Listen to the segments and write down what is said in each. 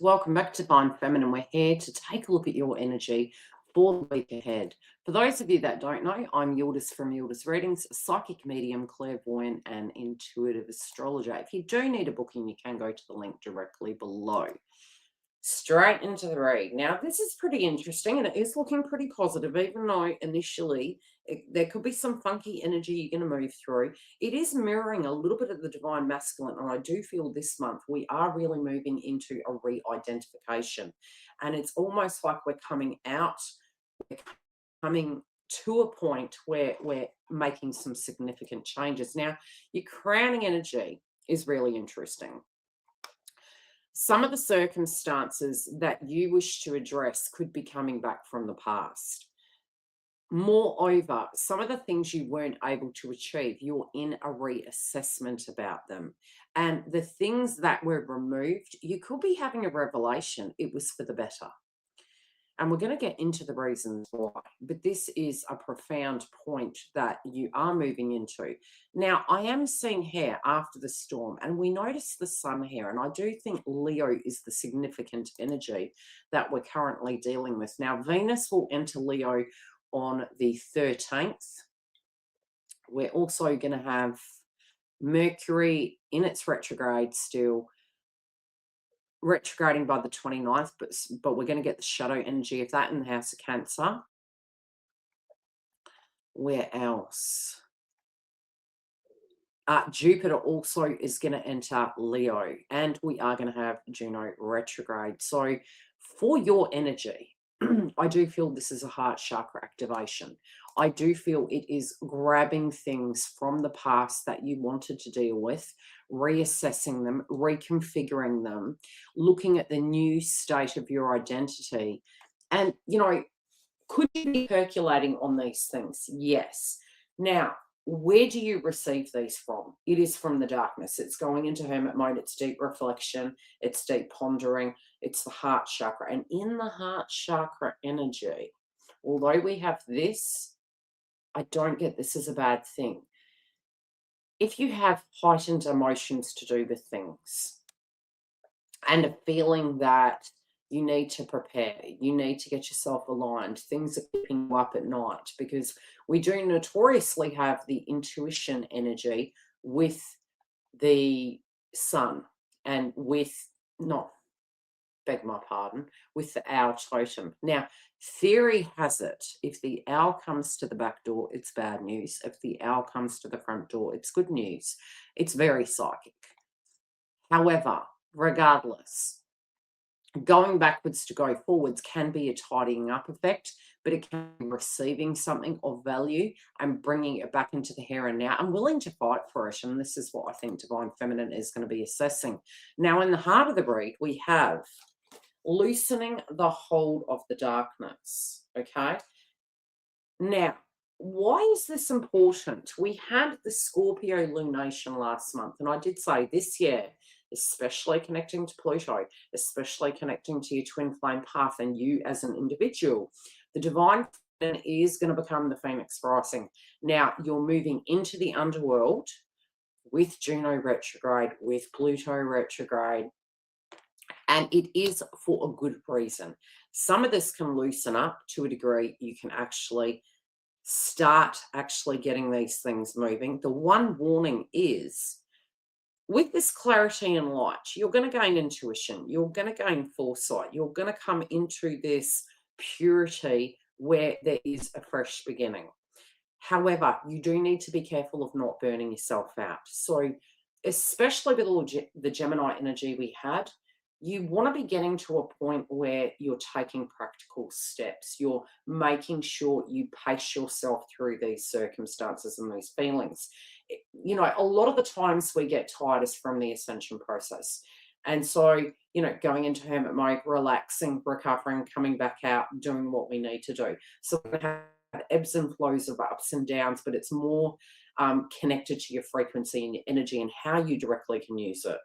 Welcome back to Divine Feminine. We're here to take a look at your energy for the week ahead. For those of you that don't know, I'm Yildiz from Yildiz Readings, a psychic medium, clairvoyant, and intuitive astrologer. If you do need a booking, you can go to the link directly below. Straight into the read. Now, this is pretty interesting and it is looking pretty positive, even though initially there could be some funky energy you're going to move through. It is mirroring a little bit of the divine masculine, and I do feel this month we are really moving into a re-identification. And it's almost like we're coming out, we're coming to a point where we're making some significant changes. Now, your crowning energy is really interesting. Some of the circumstances that you wish to address could be coming back from the past. Moreover, some of the things you weren't able to achieve, you're in a reassessment about them. And the things that were removed, you could be having a revelation. It was for the better. And we're going to get into the reasons why. But this is a profound point that you are moving into. Now, I am seeing here after the storm, and we notice the sun here. And I do think Leo is the significant energy that we're currently dealing with. Now, Venus will enter Leo on the 13th. We're also going to have Mercury in its retrograde still, retrograding by the 29th, but we're going to get the shadow energy of that in the house of Cancer. Where else? Jupiter also is going to enter Leo, and we are going to have Juno retrograde. So for your energy, I do feel this is a heart chakra activation. I do feel it is grabbing things from the past that you wanted to deal with, reassessing them, reconfiguring them, looking at the new state of your identity. And, you know, could you be percolating on these things? Yes. Now, where do you receive these from? It is from the darkness. It's going into hermit mode. It's deep reflection. It's deep pondering. It's the heart chakra. And in the heart chakra energy, although we have this, I don't get this as a bad thing. If you have heightened emotions to do with things and a feeling that you need to prepare, you need to get yourself aligned, things are keeping you up at night, because we do notoriously have the intuition energy with the sun and with, not, beg my pardon, with the owl totem. Now, theory has it, if the owl comes to the back door, it's bad news. If the owl comes to the front door, it's good news. It's very psychic. However, regardless, going backwards to go forwards can be a tidying up effect, but it can be receiving something of value and bringing it back into the here and now. I'm willing to fight for it, and this is what I think Divine Feminine is going to be assessing. Now, in the heart of the read, we have loosening the hold of the darkness, okay? Now, why is this important? We had the Scorpio lunation last month, and I did say this year, especially connecting to Pluto, especially connecting to your twin flame path and you as an individual, the divine feminine is going to become the Phoenix rising. Now, you're moving into the underworld with Juno retrograde, with Pluto retrograde, and it is for a good reason. Some of this can loosen up to a degree. You can actually start getting these things moving. The one warning is, with this clarity and light, you're going to gain intuition. You're going to gain foresight. You're going to come into this purity where there is a fresh beginning. However, you do need to be careful of not burning yourself out. So, especially with all the Gemini energy we had, you want to be getting to a point where you're taking practical steps. You're making sure you pace yourself through these circumstances and these feelings. You know, a lot of the times we get tired is from the ascension process. And so, you know, going into hermit mode, relaxing, recovering, coming back out, doing what we need to do. So we have ebbs and flows of ups and downs, but it's more connected to your frequency and your energy and how you directly can use it.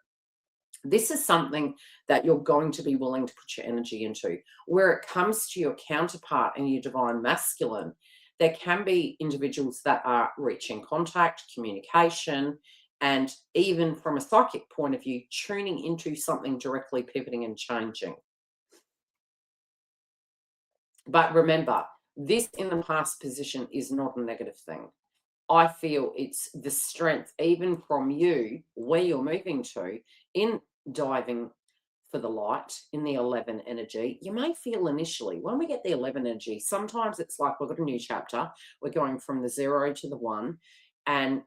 This is something that you're going to be willing to put your energy into. Where it comes to your counterpart and your divine masculine, there can be individuals that are reaching contact, communication, And even from a psychic point of view, tuning into something directly pivoting and changing. But remember, this in the past position is not a negative thing. I feel it's the strength, even from you, where you're moving to, in diving for the light in the 11 energy. You may feel initially, when we get the 11 energy, sometimes it's like we've got a new chapter. We're going from the 0 to the 1, and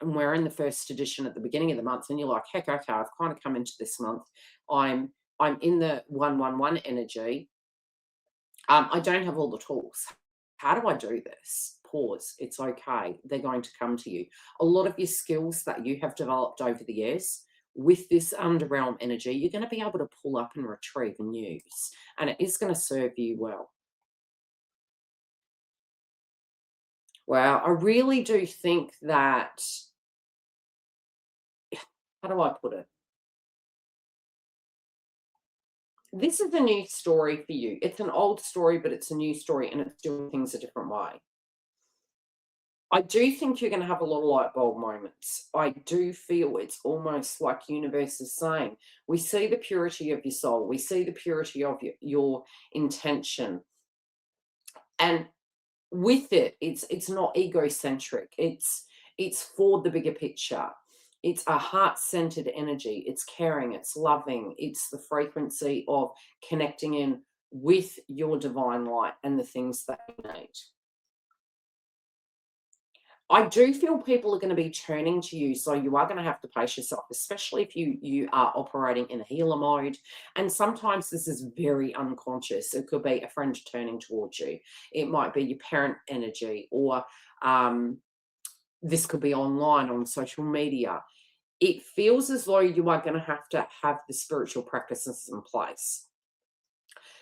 and we're in the first edition at the beginning of the month, and you're like, heck, okay, I've kind of come into this month. I'm in the 111 energy. I don't have all the tools. How do I do this? Pause. It's okay. They're going to come to you. A lot of your skills that you have developed over the years with this underrealm energy, you're going to be able to pull up and retrieve and use. And it is going to serve you well. Well, I really do think that, how do I put it? This is a new story for you. It's an old story, but it's a new story, and it's doing things a different way. I do think you're going to have a lot of light bulb moments. I do feel it's almost like universe is saying, we see the purity of your soul. We see the purity of your intention. And with it, it's not egocentric. It's for the bigger picture. It's a heart-centered energy. It's caring, it's loving, it's the frequency of connecting in with your divine light and the things that you need. I do feel people are going to be turning to you, so you are going to have to pace yourself, especially if you are operating in a healer mode. And sometimes this is very unconscious. It could be a friend turning towards you. It might be your parent energy, or this could be online on social media. It feels as though you are going to have the spiritual practices in place.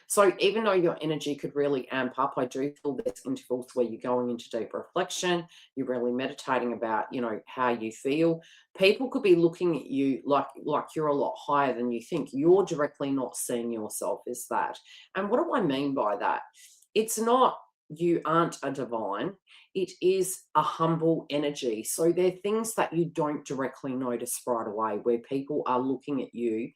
So even though your energy could really amp up, I do feel there's intervals where you're going into deep reflection, you're really meditating about, how you feel. People could be looking at you like you're a lot higher than you think. You're directly not seeing yourself as that. And what do I mean by that? It's not you aren't a divine. It is a humble energy. So there are things that you don't directly notice right away, where people are looking at you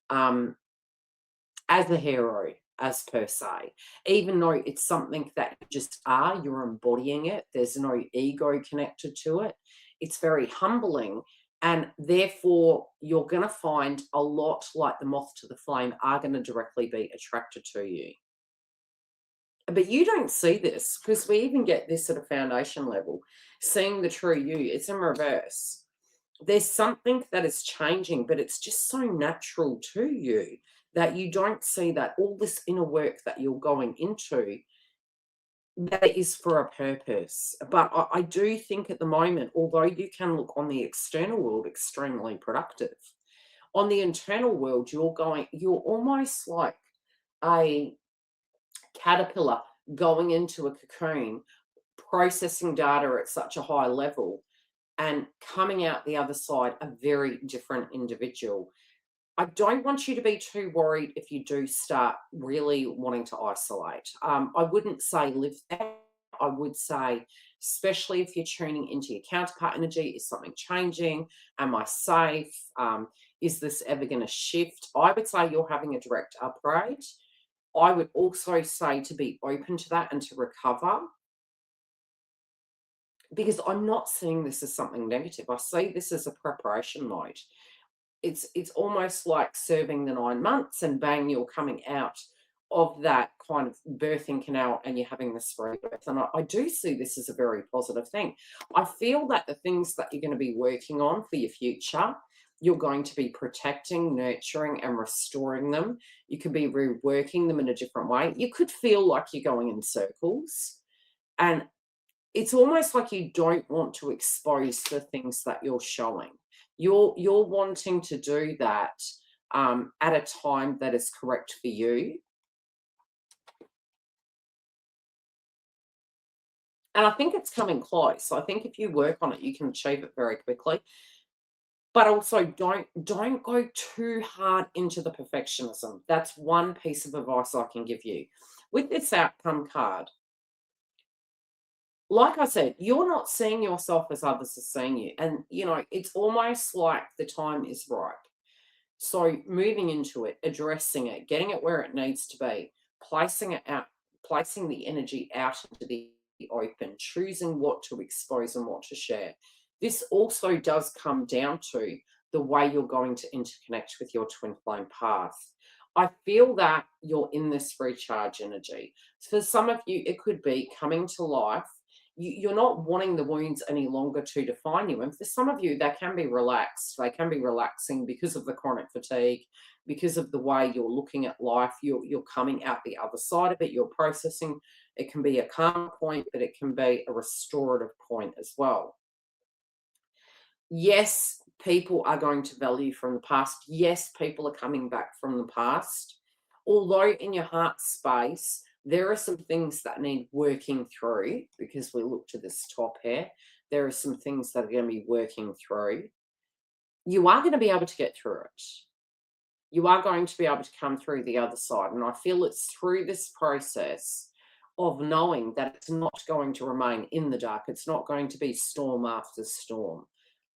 as a hero, as per se, even though it's something that you just are, you're embodying it. There's no ego connected to it. It's very humbling. And therefore, you're going to find a lot, like the moth to the flame, are going to directly be attracted to you. But you don't see this, because we even get this at a foundation level. Seeing the true you, it's in reverse. There's something that is changing, but it's just so natural to you that you don't see that all this inner work that you're going into, that is for a purpose. But I do think at the moment, although you can look on the external world extremely productive, on the internal world, you're almost like a caterpillar going into a cocoon, processing data at such a high level, and coming out the other side a very different individual. I don't want you to be too worried if you do start really wanting to isolate. I wouldn't say live there. I would say, especially if you're tuning into your counterpart energy, is something changing? Am I safe? Is this ever going to shift? I would say you're having a direct upgrade. I would also say to be open to that and to recover, because I'm not seeing this as something negative. I see this as a preparation mode. It's almost like serving the 9 months, and bang, you're coming out of that kind of birthing canal and you're having this rebirth. And I do see this as a very positive thing. I feel that the things that you're going to be working on for your future, you're going to be protecting, nurturing, and restoring them. You could be reworking them in a different way. You could feel like you're going in circles. And it's almost like you don't want to expose the things that you're showing. You're wanting to do that at a time that is correct for you. And I think it's coming close. I think if you work on it, you can achieve it very quickly. But also don't go too hard into the perfectionism. That's one piece of advice I can give you. With this outcome card, like I said, you're not seeing yourself as others are seeing you. And, it's almost like the time is right. So moving into it, addressing it, getting it where it needs to be, placing it out, placing the energy out into the open, choosing what to expose and what to share. This also does come down to the way you're going to interconnect with your twin flame path. I feel that you're in this recharge energy. For some of you, it could be coming to life. You're not wanting the wounds any longer to define you. And for some of you, they can be relaxed. They can be relaxing because of the chronic fatigue, because of the way you're looking at life. You're coming out the other side of it. You're processing. It can be a calm point, but it can be a restorative point as well. Yes, people are going to value from the past. Yes, people are coming back from the past. Although in your heart space, there are some things that need working through, because we look to this top here. There are some things that are going to be working through. You are going to be able to get through it. You are going to be able to come through the other side. And I feel it's through this process of knowing that it's not going to remain in the dark. It's not going to be storm after storm,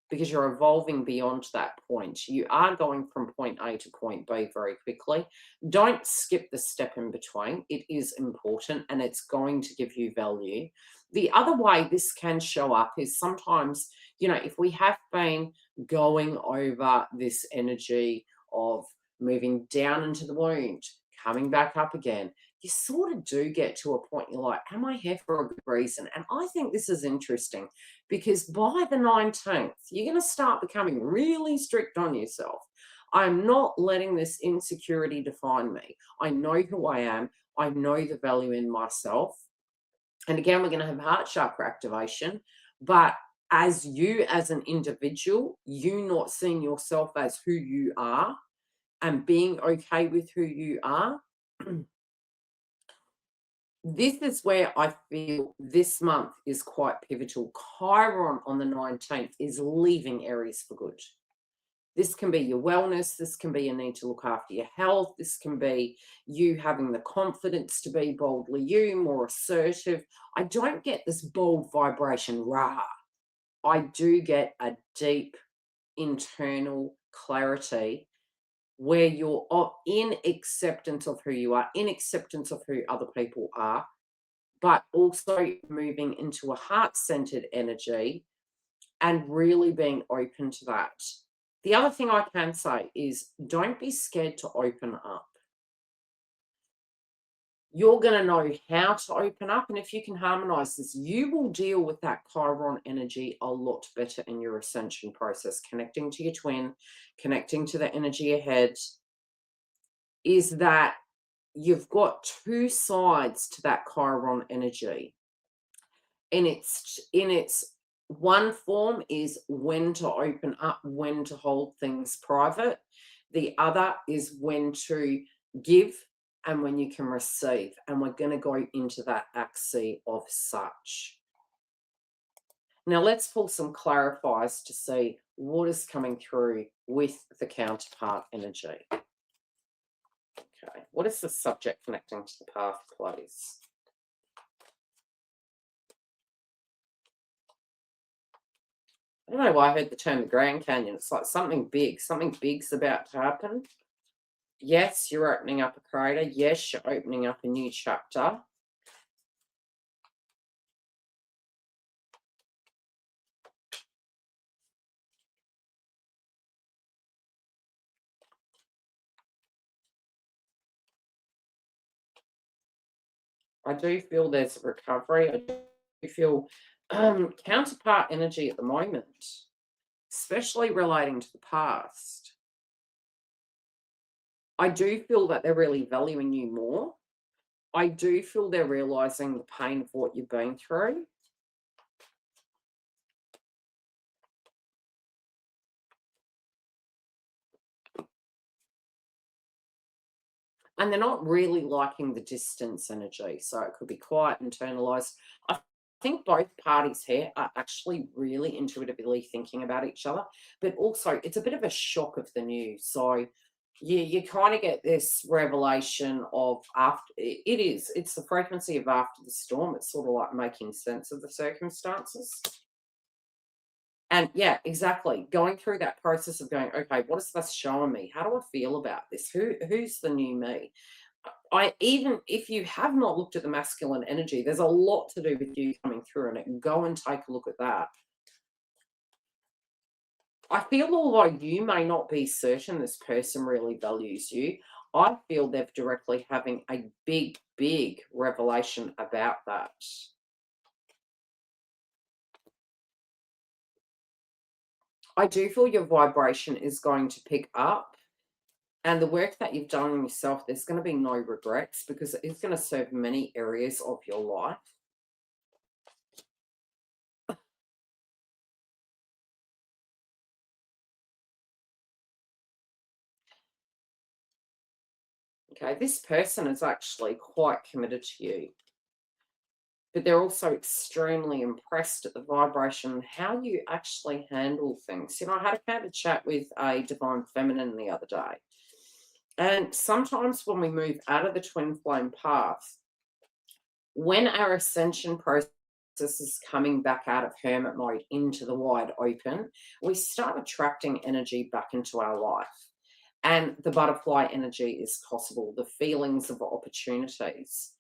because you're evolving beyond that point. You are going from point A to point B very quickly. Don't skip the step in between. It is important and it's going to give you value. The other way this can show up is sometimes, if we have been going over this energy of moving down into the wound, coming back up again, you sort of do get to a point you're like, am I here for a good reason? And I think this is interesting, because by the 19th, you're going to start becoming really strict on yourself. I'm not letting this insecurity define me. I know who I am. I know the value in myself. And again, we're going to have heart chakra activation. But as you, as an individual, you not seeing yourself as who you are and being okay with who you are, this is where I feel this month is quite pivotal. Chiron on the 19th is leaving Aries for good. This can be your wellness. This can be a need to look after your health. This can be you having the confidence to be boldly you, more assertive. I don't get this bold vibration, rah. I do get a deep internal clarity where you're in acceptance of who you are, in acceptance of who other people are, but also moving into a heart-centered energy and really being open to that. The other thing I can say is don't be scared to open up. You're going to know how to open up, and if you can harmonize this, you will deal with that Chiron energy a lot better in your ascension process. Connecting to your twin, connecting to the energy ahead, is that you've got two sides to that Chiron energy. In its one form is when to open up, when to hold things private. The other is when to give and when you can receive. And we're going to go into that axis of such. Now let's pull some clarifiers to see what is coming through with the counterpart energy. Okay, what is the subject connecting to the path, please? I don't know why I heard the term the Grand Canyon. It's like something big's about to happen. Yes, you're opening up a crater. Yes, you're opening up a new chapter. I do feel there's a recovery. I do feel counterpart energy at the moment, especially relating to the past. I do feel that they're really valuing you more. I do feel they're realizing the pain of what you've been through. And they're not really liking the distance energy. So it could be quite internalized. I think both parties here are actually really intuitively thinking about each other, but also it's a bit of a shock of the news. So you kind of get this revelation of after it's the frequency of after the storm. It's sort of like making sense of the circumstances. And yeah, exactly. Going through that process of going, okay, what is this showing me? How do I feel about this? Who's the new me? I even if you have not looked at the masculine energy, there's a lot to do with you coming through in it. Go and take a look at that. I feel although you may not be certain this person really values you, I feel they're directly having a big, big revelation about that. I do feel your vibration is going to pick up, and the work that you've done on yourself, there's going to be no regrets because it's going to serve many areas of your life. Okay, this person is actually quite committed to you, but they're also extremely impressed at the vibration and how you actually handle things. You know, I had a chat with a divine feminine the other day, and sometimes when we move out of the twin flame path, when our ascension process is coming back out of hermit mode into the wide open, we start attracting energy back into our life. And the butterfly energy is possible, the feelings of opportunities.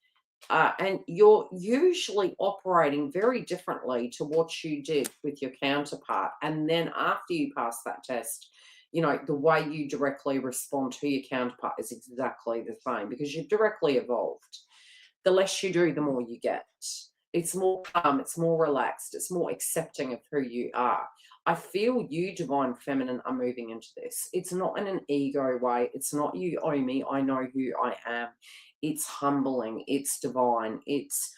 And you're usually operating very differently to what you did with your counterpart. And then after you pass that test, you know, the way you directly respond to your counterpart is exactly the same because you've directly evolved. The less you do, the more you get. It's more calm, it's more relaxed, it's more accepting of who you are. I feel you, divine feminine, are moving into this. It's not in an ego way. It's not you owe me, I know who I am. It's humbling, it's divine, it's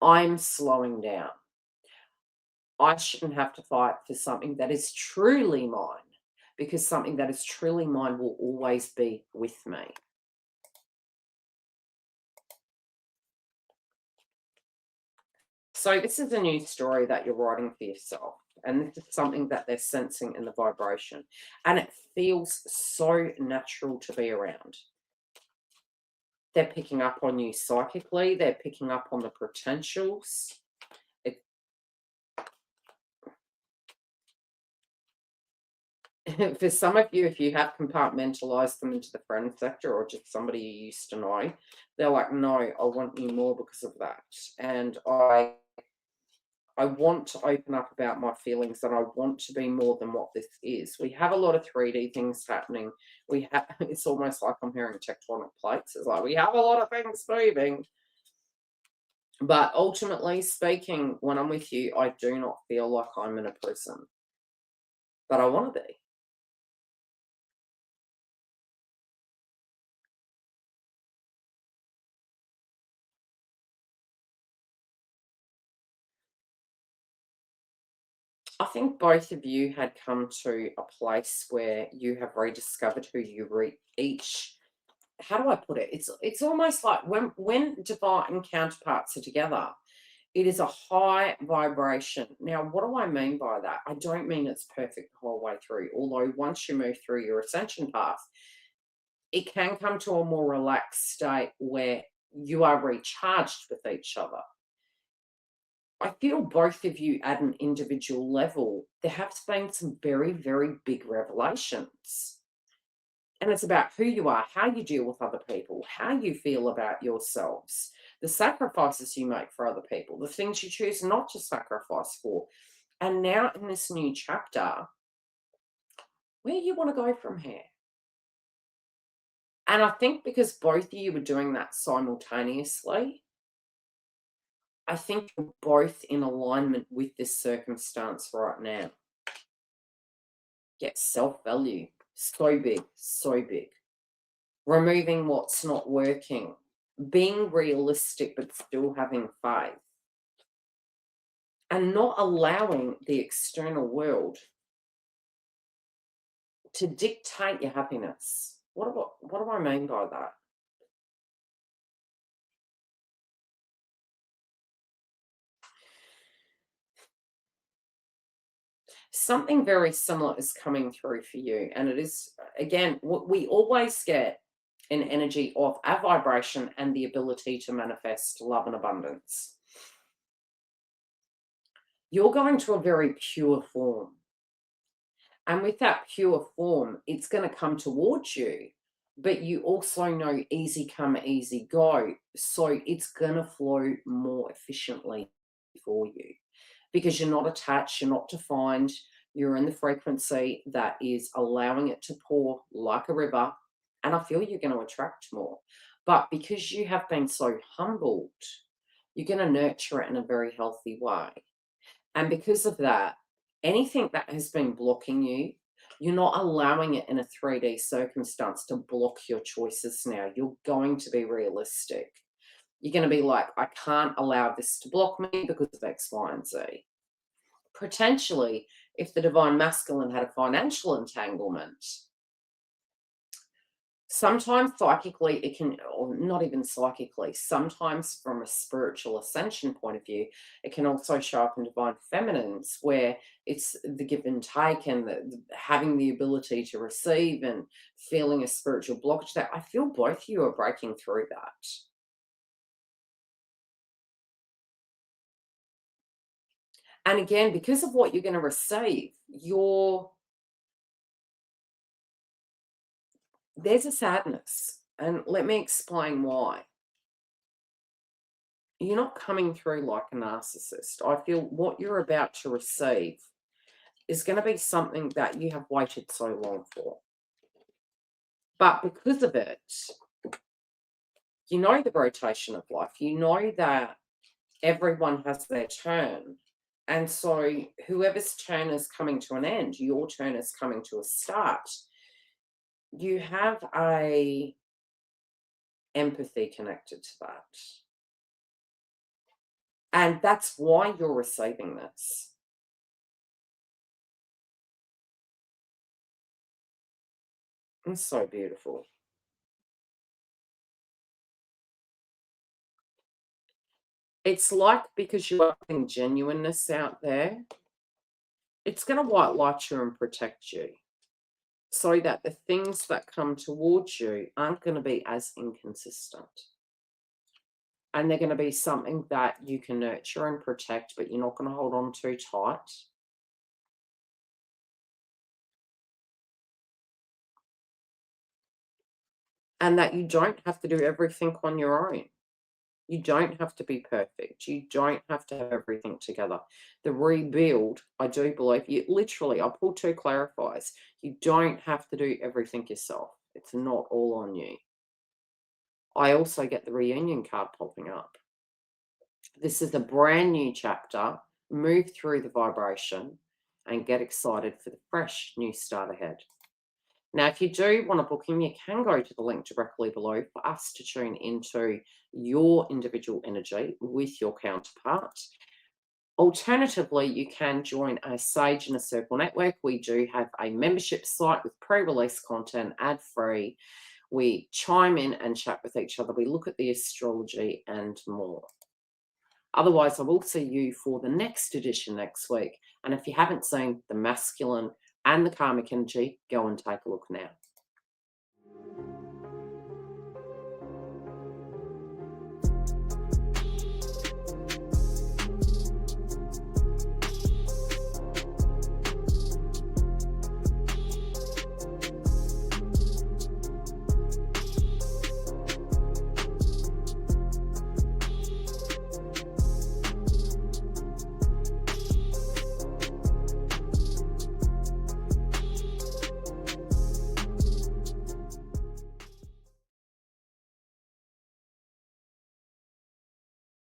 I'm slowing down. I shouldn't have to fight for something that is truly mine because something that is truly mine will always be with me. So this is a new story that you're writing for yourself. And this is something that they're sensing in the vibration. And it feels so natural to be around. They're picking up on you psychically. They're picking up on the potentials. It, for some of you, if you have compartmentalized them into the friend sector or just somebody you used to know, they're like, no, I want you more because of that. And I want to open up about my feelings and I want to be more than what this is. We have a lot of 3D things happening. We have it's almost like I'm hearing tectonic plates. It's like we have a lot of things moving. But ultimately speaking, when I'm with you, I do not feel like I'm in a prison. But I want to be. I think both of you had come to a place where you have rediscovered who you each. How do I put it? It's almost like when divine counterparts are together, it is a high vibration. Now, what do I mean by that? I don't mean it's perfect the whole way through, although once you move through your ascension path, it can come to a more relaxed state where you are recharged with each other. I feel both of you at an individual level, there have been some very, very big revelations. And it's about who you are, how you deal with other people, how you feel about yourselves, the sacrifices you make for other people, the things you choose not to sacrifice for. And now in this new chapter, where you want to go from here. And I think because both of you were doing that simultaneously, I think you're both in alignment with this circumstance right now. Get self-value. So big, so big. Removing what's not working. Being realistic but still having faith. And not allowing the external world to dictate your happiness. What do I mean by that? Something very similar is coming through for you. And it is, again, what we always get an energy of our vibration and the ability to manifest love and abundance. You're going to a very pure form. And with that pure form, it's going to come towards you. But you also know easy come, easy go. So it's going to flow more efficiently for you because you're not attached, you're not defined, you're in the frequency that is allowing it to pour like a river. And I feel you're going to attract more. But because you have been so humbled, you're going to nurture it in a very healthy way. And because of that, anything that has been blocking you, you're not allowing it in a 3D circumstance to block your choices now. You're going to be realistic. You're going to be like, I can't allow this to block me because of X, Y, and Z. Potentially, if the divine masculine had a financial entanglement, sometimes psychically it can, or not even psychically, sometimes from a spiritual ascension point of view, it can also show up in divine feminines where it's the give and take and having the ability to receive and feeling a spiritual blockage. That I feel both of you are breaking through that. And again, because of what you're going to receive, there's a sadness. And let me explain why. You're not coming through like a narcissist. I feel what you're about to receive is going to be something that you have waited so long for. But because of it, you know the rotation of life. You know that everyone has their turn. And so whoever's turn is coming to an end, your turn is coming to a start. You have a empathy connected to that. And that's why you're receiving this. It's so beautiful. It's like because you are putting genuineness out there, it's going to white light you and protect you so that the things that come towards you aren't going to be as inconsistent. And they're going to be something that you can nurture and protect, but you're not going to hold on too tight. And that you don't have to do everything on your own. You don't have to be perfect. You don't have to have everything together. The rebuild, I do believe, you literally, I pull two clarifiers. You don't have to do everything yourself. It's not all on you. I also get the reunion card popping up. This is a brand new chapter. Move through the vibration and get excited for the fresh new start ahead. Now, if you do want to book in, you can go to the link directly below for us to tune into your individual energy with your counterpart. Alternatively, you can join a Sage in a Circle network. We do have a membership site with pre-release content, ad-free. We chime in and chat with each other. We look at the astrology and more. Otherwise, I will see you for the next edition next week. And if you haven't seen the masculine and the karmic energy, go and take a look now.